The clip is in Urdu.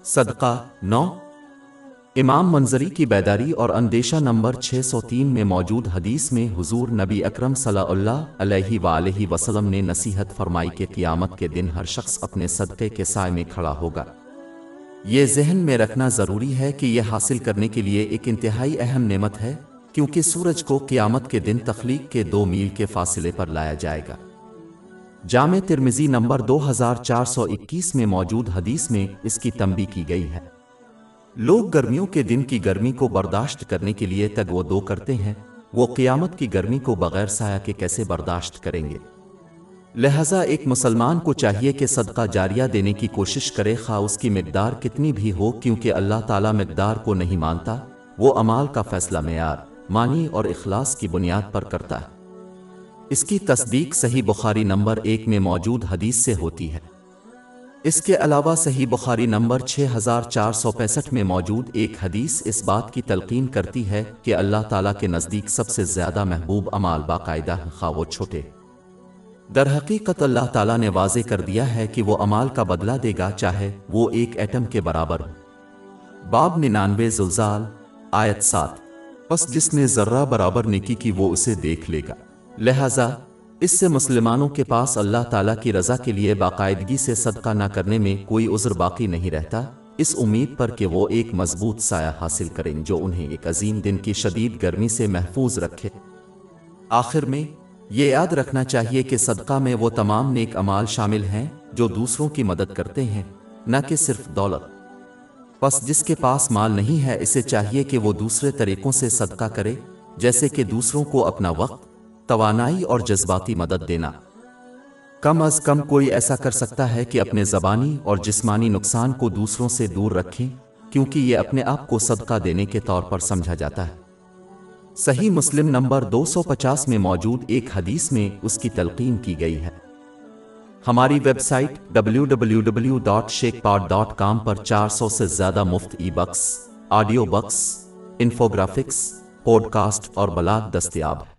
صدقہ 9۔ امام منظری کی بیداری اور اندیشہ نمبر 603 میں موجود حدیث میں حضور نبی اکرم صلی اللہ علیہ وآلہ وسلم نے نصیحت فرمائی کہ قیامت کے دن ہر شخص اپنے صدقے کے سائے میں کھڑا ہوگا۔ یہ ذہن میں رکھنا ضروری ہے کہ یہ حاصل کرنے کے لیے ایک انتہائی اہم نعمت ہے، کیونکہ سورج کو قیامت کے دن تخلیق کے 2 میل کے فاصلے پر لایا جائے گا۔ جامع ترمذی نمبر 2421 میں موجود حدیث میں اس کی تنبیہ کی گئی ہے۔ لوگ گرمیوں کے دن کی گرمی کو برداشت کرنے کے لیے تگ و دو کرتے ہیں، وہ قیامت کی گرمی کو بغیر سایہ کے کیسے برداشت کریں گے؟ لہذا ایک مسلمان کو چاہیے کہ صدقہ جاریہ دینے کی کوشش کرے، خواہ اس کی مقدار کتنی بھی ہو، کیونکہ اللہ تعالیٰ مقدار کو نہیں مانتا، وہ اعمال کا فیصلہ معیار، معنی اور اخلاص کی بنیاد پر کرتا ہے۔ اس کی تصدیق صحیح بخاری نمبر 1 میں موجود حدیث سے ہوتی ہے۔ اس کے علاوہ صحیح بخاری نمبر 6465 میں موجود ایک حدیث اس بات کی تلقین کرتی ہے کہ اللہ تعالیٰ کے نزدیک سب سے زیادہ محبوب اعمال باقاعدہ ہیں، خواہ وہ چھوٹے۔ در حقیقت اللہ تعالیٰ نے واضح کر دیا ہے کہ وہ اعمال کا بدلہ دے گا، چاہے وہ ایک ایٹم کے برابر ہو۔ باب 99 زلزال آیت 7۔ پس جس نے ذرہ برابر نیکی کی وہ اسے دیکھ لے گا۔ لہذا اس سے مسلمانوں کے پاس اللہ تعالیٰ کی رضا کے لیے باقاعدگی سے صدقہ نہ کرنے میں کوئی عذر باقی نہیں رہتا، اس امید پر کہ وہ ایک مضبوط سایہ حاصل کریں جو انہیں ایک عظیم دن کی شدید گرمی سے محفوظ رکھے۔ آخر میں یہ یاد رکھنا چاہیے کہ صدقہ میں وہ تمام نیک اعمال شامل ہیں جو دوسروں کی مدد کرتے ہیں، نہ کہ صرف دولت۔ پس جس کے پاس مال نہیں ہے اسے چاہیے کہ وہ دوسرے طریقوں سے صدقہ کرے، جیسے کہ دوسروں کو اپنا وقت، توانائی اور جذباتی مدد دینا۔ کم از کم کوئی ایسا کر سکتا ہے کہ اپنے زبانی اور جسمانی نقصان کو دوسروں سے دور رکھیں، کیونکہ یہ اپنے آپ کو صدقہ دینے کے طور پر سمجھا جاتا ہے۔ صحیح مسلم نمبر 250 میں موجود ایک حدیث میں اس کی تلقین کی گئی ہے۔ ہماری ویب سائٹ www.sheikhpod.com پر 400 سے زیادہ مفت e books, audio books, infographics, podcast اور بلاگ دستیاب ہے۔